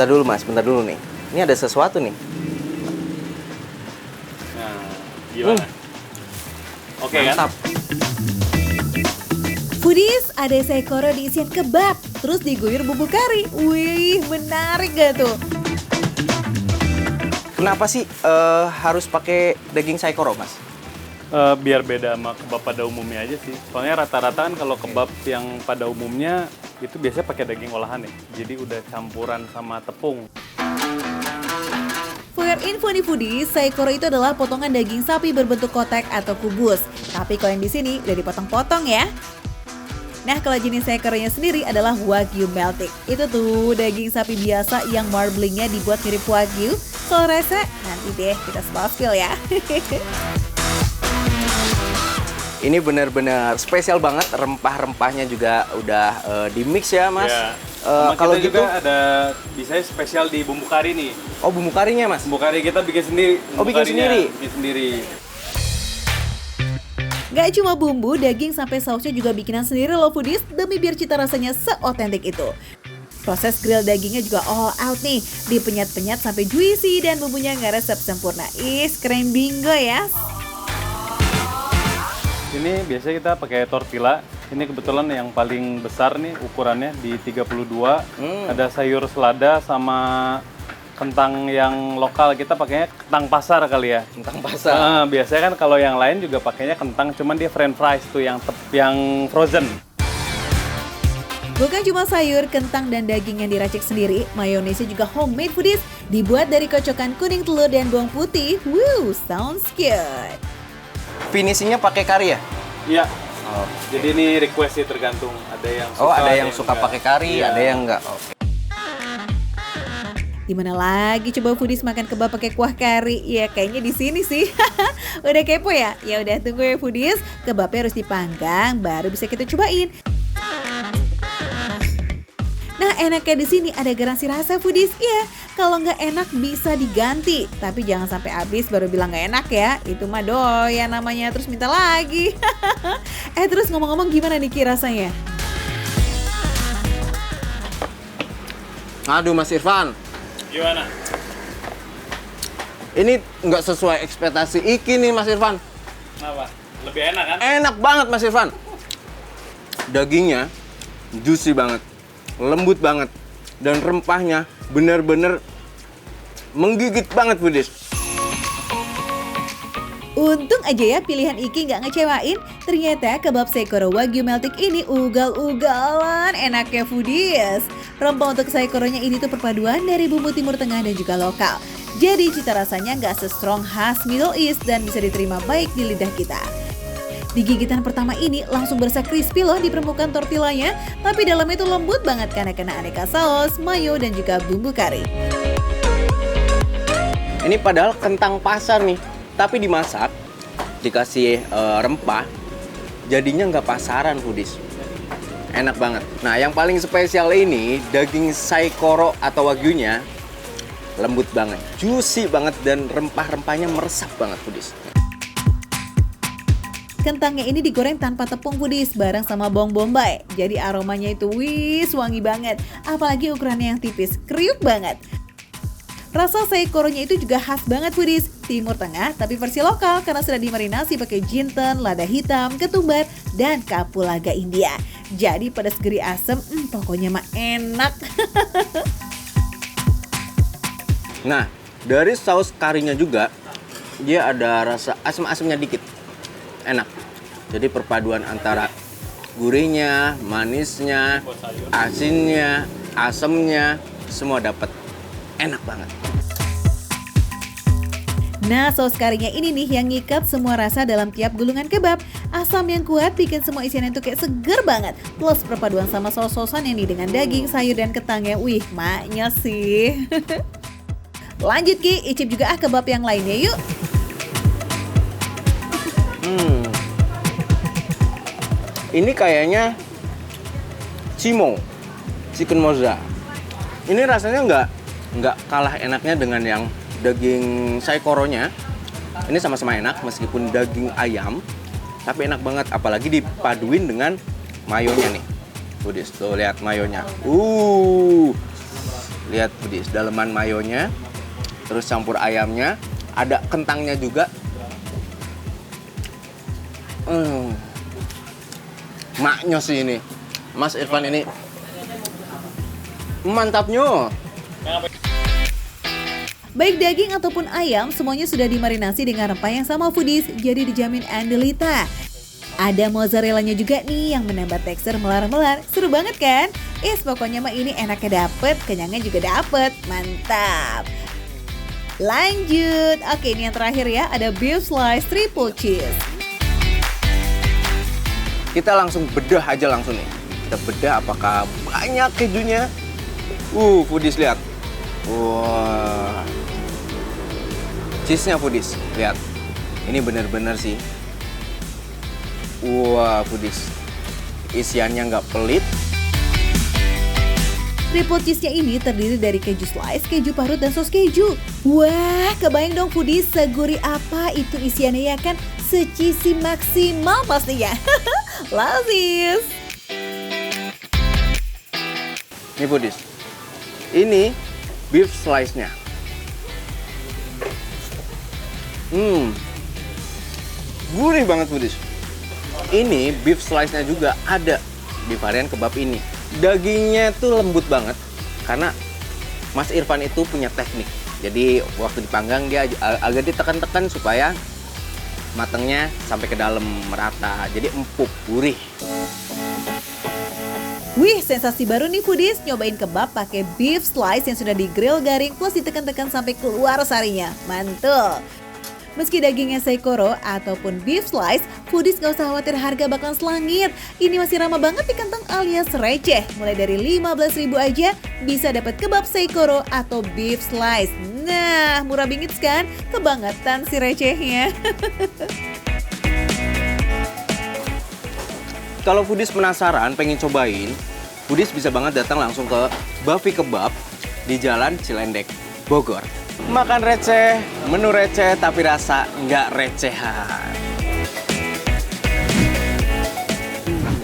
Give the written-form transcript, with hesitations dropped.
Bentar dulu Mas, bentar dulu nih. Ini ada sesuatu nih. Nah, gimana? Oke kan? Mantap. Foodies, ada saikoro diisian kebab, terus diguyur bumbu kari. Wih, menarik gak tuh? Kenapa sih harus pakai daging saikoro, Mas? Biar beda sama kebab pada umumnya aja sih. Soalnya rata-rata kan kalau kebab yang pada umumnya itu biasanya pakai daging olahan ya. Jadi udah campuran sama tepung. For your info nih foodies, saikoro itu adalah potongan daging sapi berbentuk kotak atau kubus. Tapi kalau yang di sini udah dipotong-potong ya. Nah, kalau jenis saikoronya sendiri adalah Wagyu meltik. Itu tuh daging sapi biasa yang marblingnya dibuat mirip Wagyu. Soal rasa, nanti deh kita spill ya. Ini benar-benar spesial banget, rempah-rempahnya juga udah di-mix ya, Mas. Ya. Kalau kita gitu, juga ada bisa spesial di bumbu kari nih. oh bumbu karinya, Mas? Bumbu kari kita bikin sendiri. Oh, bikin sendiri? Bikin sendiri. Gak cuma bumbu, daging sampai sausnya juga bikinan sendiri loh foodies, demi biar cita rasanya seotentik itu. Proses grill dagingnya juga all out nih, dipenyat-penyat sampai juicy dan bumbunya ngeresep sempurna. Keren bingo ya. Ini biasanya kita pakai tortilla. Ini kebetulan yang paling besar nih ukurannya di 32. Ada sayur selada sama kentang yang lokal. Kita pakainya kentang pasar kali ya. Kentang pasar. Biasanya kan kalau yang lain juga pakainya kentang, cuman dia french fries tuh yang frozen. Bukan cuma sayur, kentang, dan daging yang diracik sendiri, mayonesnya juga homemade foodies, dibuat dari kocokan kuning telur dan bawang putih. Woo, sounds good. Finishingnya pakai kari ya? Iya. Oh. Jadi ini request sih tergantung. Ada yang suka, Oh, ada yang suka enggak. pakai kari, Iya. ada yang enggak. Oke. Dimana lagi coba foodies makan kebab pakai kuah kari? Ya kayaknya di sini sih. Udah kepo ya? Ya udah tunggu ya foodies. Kebabnya harus dipanggang baru bisa kita cobain. Nah, enaknya di sini ada garansi rasa foodies. Iya, kalau nggak enak bisa diganti. Tapi jangan sampai habis baru bilang nggak enak ya. Itu mah doyan namanya, terus minta lagi. Terus ngomong-ngomong gimana nih Ki rasanya? Aduh, Mas Irfan. Gimana? Ini nggak sesuai ekspektasi Iki nih, Mas Irfan. Kenapa? Lebih enak kan? Enak banget, Mas Irfan. Dagingnya juicy banget, lembut banget, dan rempahnya bener-bener menggigit banget, foodies. Untung aja ya pilihan Iki nggak ngecewain. Ternyata kebab saikoro Wagyu meltik ini ugal-ugalan enaknya foodies. Rempah untuk saikoronya ini tuh perpaduan dari bumbu Timur Tengah dan juga lokal. Jadi cita rasanya nggak se-strong khas Middle East dan bisa diterima baik di lidah kita. Di gigitan pertama ini langsung berasa crispy loh di permukaan tortillanya, tapi dalamnya itu lembut banget karena kena aneka saus, mayo, dan juga bumbu kari. Ini padahal kentang pasar nih, tapi dimasak, dikasih rempah, jadinya nggak pasaran, foodies. Enak banget. Nah, yang paling spesial ini daging saikoro atau wagyunya lembut banget, juicy banget, dan rempah-rempahnya meresap banget, foodies. Kentangnya ini digoreng tanpa tepung foodies bareng sama bawang bombay. Jadi aromanya itu wangi banget. Apalagi ukurannya yang tipis, kriuk banget. Rasa saikoronya itu juga khas banget foodies. Timur Tengah tapi versi lokal karena sudah dimarinasi pakai jinten, lada hitam, ketumbar, dan kapulaga India. Jadi pedas gurih asem, pokoknya mah enak. Nah, dari saus karinya juga, dia ada rasa asam-asamnya dikit. Enak. Jadi perpaduan antara gurihnya, manisnya, asinnya, asamnya, semua dapat. Enak banget. Nah, saus karinya ini nih yang ngikat semua rasa dalam tiap gulungan kebab. Asam yang kuat bikin semua isiannya itu kayak seger banget. Plus perpaduan sama saus-sausan yang nih dengan daging, sayur, dan kentangnya. Wih, maknya sih. Lanjut Ki, icip juga kebab yang lainnya yuk. Ini kayaknya Cimo, chicken mozza. Ini rasanya nggak kalah enaknya dengan yang daging saikoronya. Ini sama-sama enak meskipun daging ayam, tapi enak banget. Apalagi dipaduin dengan mayonya nih. Tuh lihat mayonya. Lihat foodies, daleman mayonya, terus campur ayamnya, ada kentangnya juga. Maknyos sih ini. Mas Irfan ini mantapnya. Baik daging ataupun ayam, semuanya sudah dimarinasi dengan rempah yang sama foodies, jadi dijamin andelita. Ada mozzarellanya juga nih yang menambah tekstur melar-melar. Seru banget kan? Pokoknya mah ini enaknya dapet, kenyangnya juga dapet. Mantap. Lanjut. Oke, ini yang terakhir ya, ada beef slice triple cheese. Kita langsung bedah aja langsung nih. Kita bedah apakah banyak kejunya. Foodies lihat. Wah. Cheese-nya foodies, lihat. Ini bener-bener sih. Wah, foodies. Isiannya nggak pelit. Triple cheese-nya ini terdiri dari keju slice, keju parut, dan sos keju. Wah, kebayang dong foodies segurih apa itu isiannya ya kan? Secisi maksimal pastinya. Lazis. Ini foodies. Ini beef slice-nya. Gurih banget foodies. Ini beef slice-nya juga ada di varian kebab ini. Dagingnya tuh lembut banget karena Mas Irfan itu punya teknik. Jadi waktu dipanggang dia agak ditekan-tekan supaya matangnya sampai ke dalam merata. Jadi empuk, gurih. Wih, sensasi baru nih foodies, nyobain kebab pakai beef slice yang sudah di-grill garing plus ditekan-tekan sampai keluar sarinya. Mantul. Meski dagingnya Saikoro ataupun beef slice, foodies gak usah khawatir harga bakalan selangit. Ini masih ramah banget di kantong alias receh. Mulai dari 15.000 aja bisa dapat kebab Saikoro atau beef slice. Nah, murah bingits kan? Kebangetan si recehnya. Kalau foodies penasaran, pengen cobain, foodies bisa banget datang langsung ke Buffy Kebab di Jalan Cilendek, Bogor. Makan receh, menu receh, tapi rasa nggak recehan.